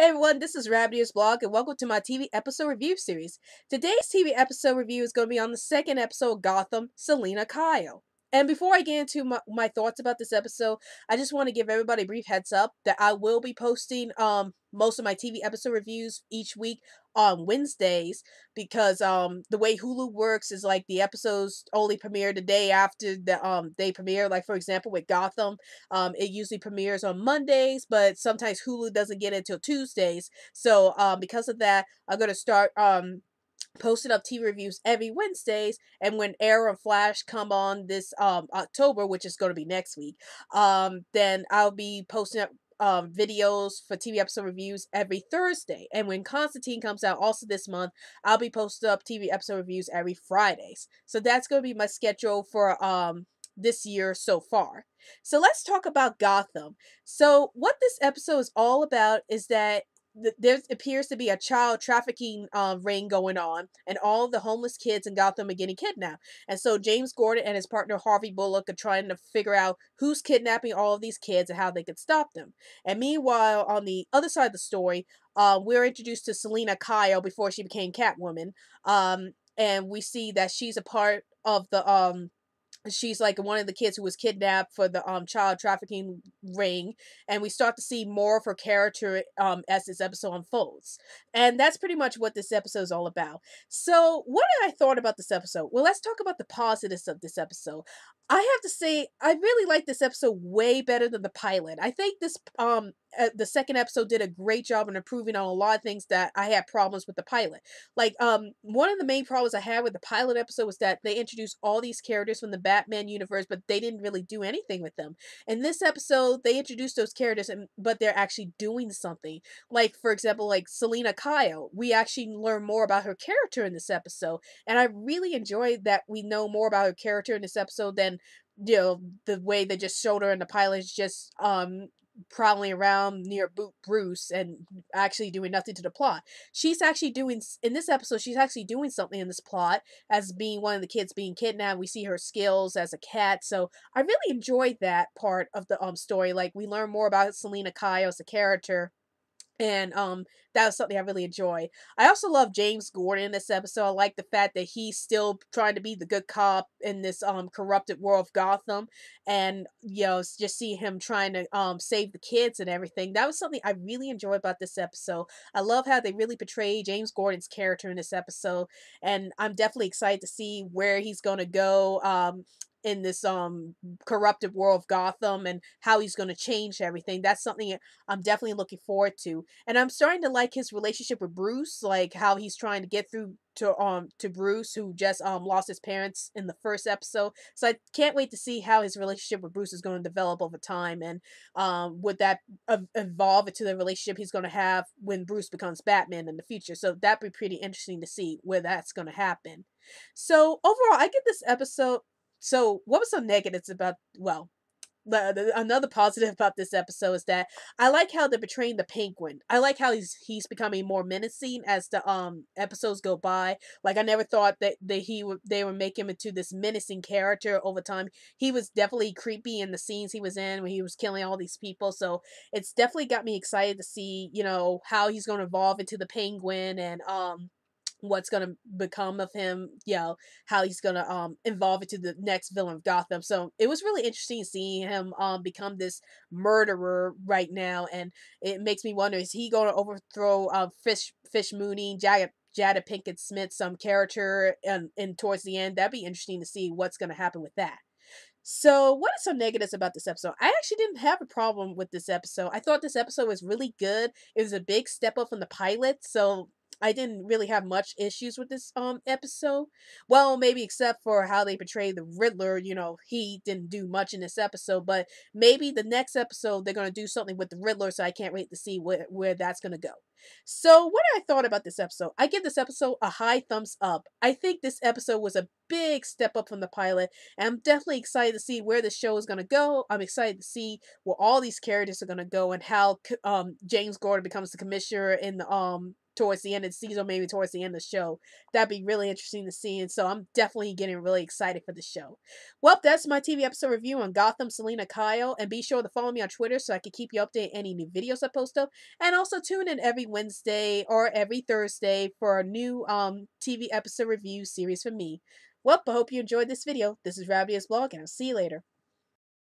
Hey everyone, this is Rabbitearsblog and welcome to my TV episode review series. Today's TV episode review is going to be on the second episode of Gotham, Selina Kyle. And before I get into my thoughts about this episode, I just want to give everybody a brief heads up that I will be posting most of my TV episode reviews each week on Wednesdays because the way Hulu works is like the episodes only premiere the day after they premiere. Like for example with Gotham, it usually premieres on Mondays, but sometimes Hulu doesn't get it until Tuesdays. So because of that, I'm gonna start posting up TV reviews every Wednesdays, and when Arrow and Flash come on this October, which is going to be next week, then I'll be posting up videos for TV episode reviews every Thursday. And when Constantine comes out also this month, I'll be posting up TV episode reviews every Fridays. So that's going to be my schedule for this year so far. So let's talk about Gotham. So what this episode is all about is that there appears to be a child trafficking ring going on, and all the homeless kids in Gotham are getting kidnapped. And so James Gordon and his partner Harvey Bullock are trying to figure out who's kidnapping all of these kids and how they could stop them. And meanwhile, on the other side of the story, we're introduced to Selina Kyle before she became Catwoman, and we see that she's a part of the she's like one of the kids who was kidnapped for the child trafficking ring, and we start to see more of her character as this episode unfolds. And that's pretty much what this episode is all about. So what did I thought about this episode? Well, let's talk about the positives of this episode. I have to say I really like this episode way better than the pilot. I think this the second episode did a great job in improving on a lot of things that I had problems with the pilot. Like one of the main problems I had with the pilot episode was that they introduced all these characters from the Batman universe, but they didn't really do anything with them. In this episode, they introduced those characters, but they're actually doing something. Like for example, like Selina Kyle, we actually learn more about her character in this episode, and I really enjoyed that we know more about her character in this episode than the way they just showed her in the pilot is just prowling around near Bruce and actually doing nothing to the plot. She's actually doing in this episode. She's actually doing something in this plot as being one of the kids being kidnapped. We see her skills as a cat, so I really enjoyed that part of the story. Like we learn more about Selina Kyle as a character, and that was something I really enjoyed. I also love James Gordon in this episode. I like the fact that he's still trying to be the good cop in this corrupted world of Gotham, and just see him trying to save the kids and everything. That was something I really enjoyed about this episode. I love how they really portray James Gordon's character in this episode, and I'm definitely excited to see where he's going to go in this corrupted world of Gotham, and how he's going to change everything. That's something I'm definitely looking forward to. And I'm starting to like his relationship with Bruce, like how he's trying to get through to Bruce, who just lost his parents in the first episode. So I can't wait to see how his relationship with Bruce is going to develop over time, and would that evolve into the relationship he's going to have when Bruce becomes Batman in the future. So that'd be pretty interesting to see where that's going to happen. So overall, I get this episode. So what was so negatives about, well, another positive about this episode is that I like how they're portraying the Penguin. I like how he's becoming more menacing as the episodes go by. Like I never thought that they would make him into this menacing character over time. He was definitely creepy in the scenes he was in when he was killing all these people. So it's definitely got me excited to see, how he's going to evolve into the Penguin, and what's gonna become of him, how he's gonna evolve into the next villain of Gotham. So it was really interesting seeing him become this murderer right now, and it makes me wonder, is he gonna overthrow Fish Mooney, Jada Pinkett Smith, some character, and towards the end? That'd be interesting to see what's gonna happen with that. So, what are some negatives about this episode? I actually didn't have a problem with this episode. I thought this episode was really good. It was a big step up from the pilot, so I didn't really have much issues with this episode. Well, maybe except for how they portray the Riddler. He didn't do much in this episode, but maybe the next episode they're gonna do something with the Riddler. So I can't wait to see where that's gonna go. So, what I thought about this episode, I give this episode a high thumbs up. I think this episode was a big step up from the pilot, and I'm definitely excited to see where the show is going to go. I'm excited to see where all these characters are going to go, and how James Gordon becomes the commissioner in the towards the end of the season, or maybe towards the end of the show. That'd be really interesting to see, and so I'm definitely getting really excited for the show. Well, that's my TV episode review on Gotham, Selina Kyle, and be sure to follow me on Twitter so I can keep you updated any new videos I post up, and also tune in every Wednesday or every Thursday for a new TV episode review series from me. Well, I hope you enjoyed this video. This is Rabbitearsblog, and I'll see you later.